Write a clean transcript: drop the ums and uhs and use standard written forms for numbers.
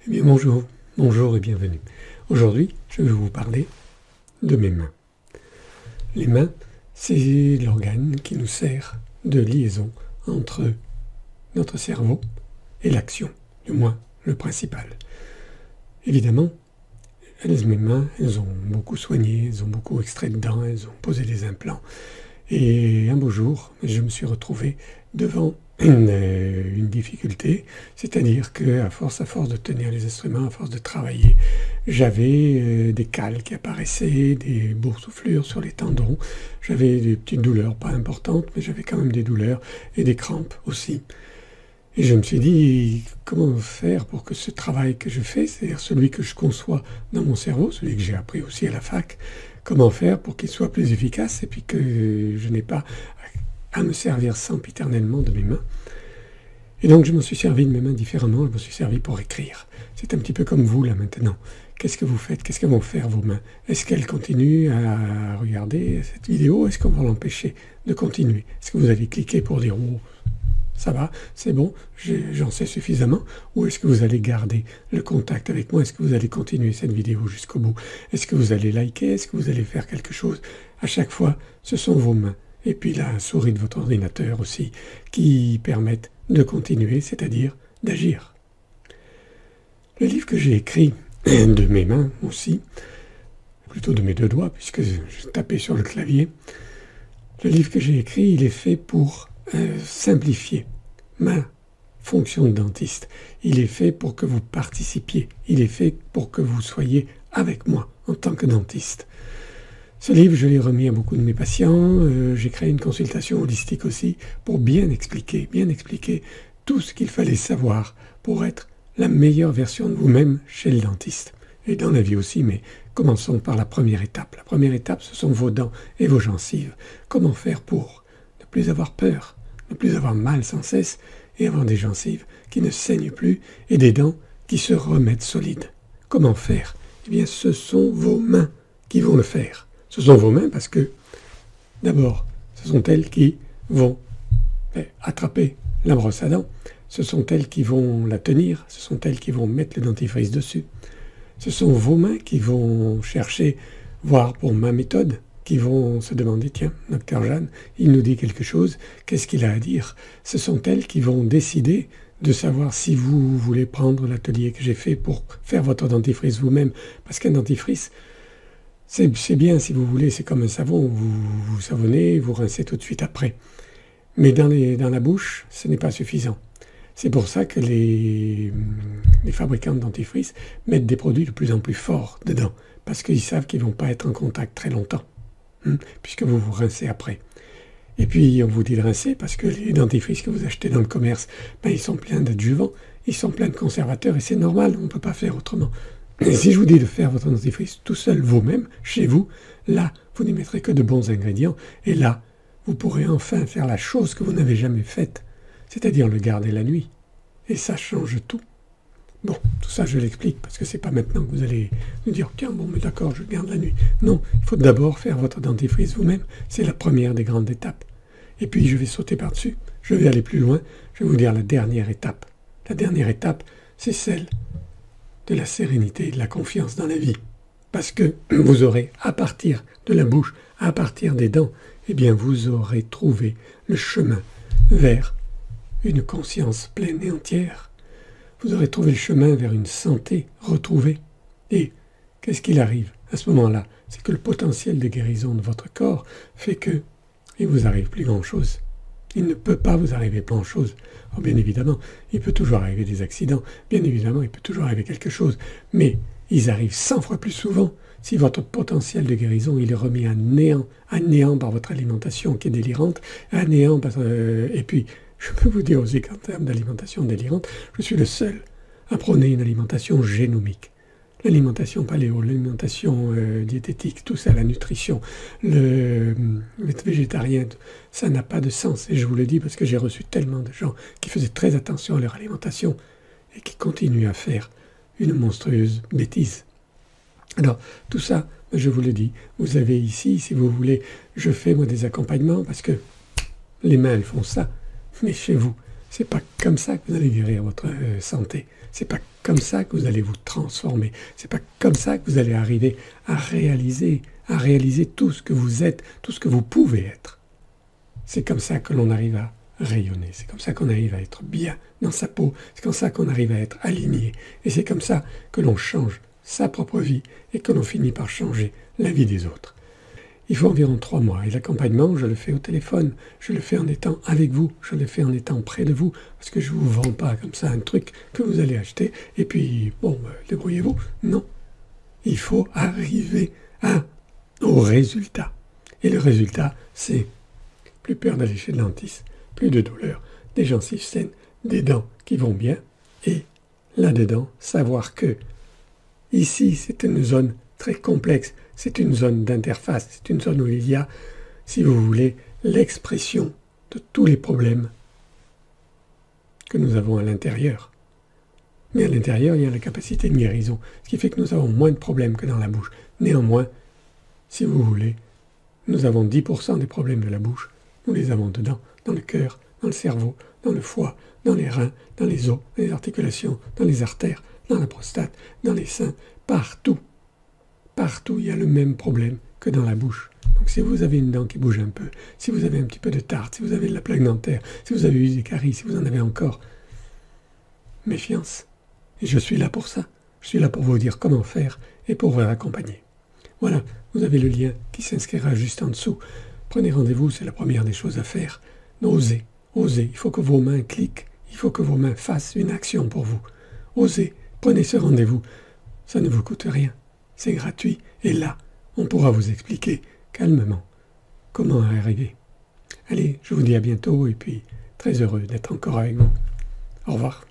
Eh bien bonjour, bonjour et bienvenue. Aujourd'hui, je vais vous parler de mes mains. Les mains, c'est l'organe qui nous sert de liaison entre notre cerveau et l'action, du moins le principal. Évidemment, mes mains, elles ont beaucoup soigné, elles ont beaucoup extrait de dents, elles ont posé des implants. Et un beau jour, je me suis retrouvé devant une difficulté, c'est-à-dire qu'à force de tenir les instruments, à force de travailler, j'avais des cales qui apparaissaient, des boursouflures sur les tendons, j'avais des petites douleurs, pas importantes, mais j'avais quand même des douleurs et des crampes aussi. Et je me suis dit, comment faire pour que ce travail que je fais, c'est-à-dire celui que je conçois dans mon cerveau, celui que j'ai appris aussi à la fac, comment faire pour qu'il soit plus efficace et puis que je n'ai pas à me servir sempiternellement de mes mains. Et donc je me suis servi de mes mains différemment, je me suis servi pour écrire. C'est un petit peu comme vous là maintenant. Qu'est-ce que vous faites? Qu'est-ce que vont faire vos mains? Est-ce qu'elles continuent à regarder cette vidéo? Est-ce qu'on va l'empêcher de continuer? Est-ce que vous allez cliquer pour dire « Oh, ça va, c'est bon, j'en sais suffisamment » ou est-ce que vous allez garder le contact avec moi? Est-ce que vous allez continuer cette vidéo jusqu'au bout? Est-ce que vous allez liker? Est-ce que vous allez faire quelque chose? À chaque fois, ce sont vos mains. Et puis la souris de votre ordinateur aussi, qui permettent de continuer, c'est-à-dire d'agir. Le livre que j'ai écrit, de mes mains aussi, plutôt de mes deux doigts, puisque je tapais sur le clavier, le livre que j'ai écrit, il est fait pour simplifier ma fonction de dentiste. Il est fait pour que vous participiez. Il est fait pour que vous soyez avec moi en tant que dentiste. Ce livre, je l'ai remis à beaucoup de mes patients. J'ai créé une consultation holistique aussi pour bien expliquer tout ce qu'il fallait savoir pour être la meilleure version de vous-même chez le dentiste. Et dans la vie aussi, mais commençons par la première étape. La première étape, ce sont vos dents et vos gencives. Comment faire pour ne plus avoir peur, ne plus avoir mal sans cesse et avoir des gencives qui ne saignent plus et des dents qui se remettent solides. Comment faire? Eh bien, ce sont vos mains qui vont le faire. Ce sont vos mains parce que, d'abord, ce sont elles qui vont attraper la brosse à dents, ce sont elles qui vont la tenir, ce sont elles qui vont mettre le dentifrice dessus. Ce sont vos mains qui vont chercher, voir pour ma méthode, qui vont se demander, tiens, docteur Jeanne, il nous dit quelque chose, qu'est-ce qu'il a à dire? Ce sont elles qui vont décider de savoir si vous voulez prendre l'atelier que j'ai fait pour faire votre dentifrice vous-même, parce qu'un dentifrice, c'est bien si vous voulez, c'est comme un savon, vous savonnez, vous rincez tout de suite après. Mais dans la bouche, ce n'est pas suffisant. C'est pour ça que les fabricants de dentifrice mettent des produits de plus en plus forts dedans, parce qu'ils savent qu'ils ne vont pas être en contact très longtemps, puisque vous vous rincez après. Et puis on vous dit de rincer parce que les dentifrices que vous achetez dans le commerce, ils sont pleins d'adjuvants, ils sont pleins de conservateurs, et c'est normal, on ne peut pas faire autrement. Et si je vous dis de faire votre dentifrice tout seul, vous-même, chez vous, là, vous n'y mettrez que de bons ingrédients, et là, vous pourrez enfin faire la chose que vous n'avez jamais faite, c'est-à-dire le garder la nuit. Et ça change tout. Bon, tout ça je l'explique, parce que c'est pas maintenant que vous allez nous dire « Tiens, bon, mais d'accord, je garde la nuit ». Non, il faut d'abord faire votre dentifrice vous-même, c'est la première des grandes étapes. Et puis je vais sauter par-dessus, je vais aller plus loin, je vais vous dire la dernière étape. La dernière étape, c'est celle de la sérénité et de la confiance dans la vie. Parce que vous aurez, à partir de la bouche, à partir des dents, eh bien vous aurez trouvé le chemin vers une conscience pleine et entière. Vous aurez trouvé le chemin vers une santé retrouvée. Et qu'est-ce qu'il arrive à ce moment-là? C'est que le potentiel de guérison de votre corps fait que il ne vous arrive plus grand-chose. Il ne peut pas vous arriver plein de choses. Alors bien évidemment, il peut toujours arriver des accidents. Bien évidemment, il peut toujours arriver quelque chose. Mais ils arrivent 100 fois plus souvent si votre potentiel de guérison il est remis à néant par votre alimentation qui est délirante, à néant et puis, je peux vous dire aussi qu'en termes d'alimentation délirante, je suis le seul à prôner une alimentation génomique. L'alimentation paléo, l'alimentation diététique, tout ça, la nutrition, le végétarien, ça n'a pas de sens. Et je vous le dis parce que j'ai reçu tellement de gens qui faisaient très attention à leur alimentation et qui continuent à faire une monstrueuse bêtise. Alors, tout ça, je vous le dis, vous avez ici, si vous voulez, je fais moi des accompagnements parce que les mains, elles font ça. Mais chez vous, c'est pas comme ça que vous allez guérir votre santé. C'est pas comme ça que vous allez vous transformer. C'est pas comme ça que vous allez arriver à réaliser tout ce que vous êtes, tout ce que vous pouvez être. C'est comme ça que l'on arrive à rayonner. C'est comme ça qu'on arrive à être bien dans sa peau. C'est comme ça qu'on arrive à être aligné. Et c'est comme ça que l'on change sa propre vie et que l'on finit par changer la vie des autres. Il faut environ 3 mois. Et l'accompagnement, je le fais au téléphone. Je le fais en étant avec vous. Je le fais en étant près de vous. Parce que je ne vous vends pas comme ça un truc que vous allez acheter. Et puis, bon, débrouillez-vous. Non. Il faut arriver au résultat. Et le résultat, c'est plus peur d'aller chez le dentiste, plus de douleur, des gencives saines, des dents qui vont bien. Et là-dedans, savoir que ici, c'est une zone très complexe. C'est une zone d'interface, c'est une zone où il y a, si vous voulez, l'expression de tous les problèmes que nous avons à l'intérieur. Mais à l'intérieur, il y a la capacité de guérison, ce qui fait que nous avons moins de problèmes que dans la bouche. Néanmoins, si vous voulez, nous avons 10% des problèmes de la bouche, nous les avons dedans, dans le cœur, dans le cerveau, dans le foie, dans les reins, dans les os, dans les articulations, dans les artères, dans la prostate, dans les seins, partout. Partout, il y a le même problème que dans la bouche. Donc si vous avez une dent qui bouge un peu, si vous avez un petit peu de tarte, si vous avez de la plaque dentaire, si vous avez eu des caries, si vous en avez encore, méfiance. Et je suis là pour ça. Je suis là pour vous dire comment faire et pour vous accompagner. Voilà, vous avez le lien qui s'inscrira juste en dessous. Prenez rendez-vous, c'est la première des choses à faire. Osez, osez. Il faut que vos mains cliquent. Il faut que vos mains fassent une action pour vous. Osez, prenez ce rendez-vous. Ça ne vous coûte rien. C'est gratuit. Et là, on pourra vous expliquer calmement comment y arriver. Allez, je vous dis à bientôt et puis très heureux d'être encore avec vous. Au revoir.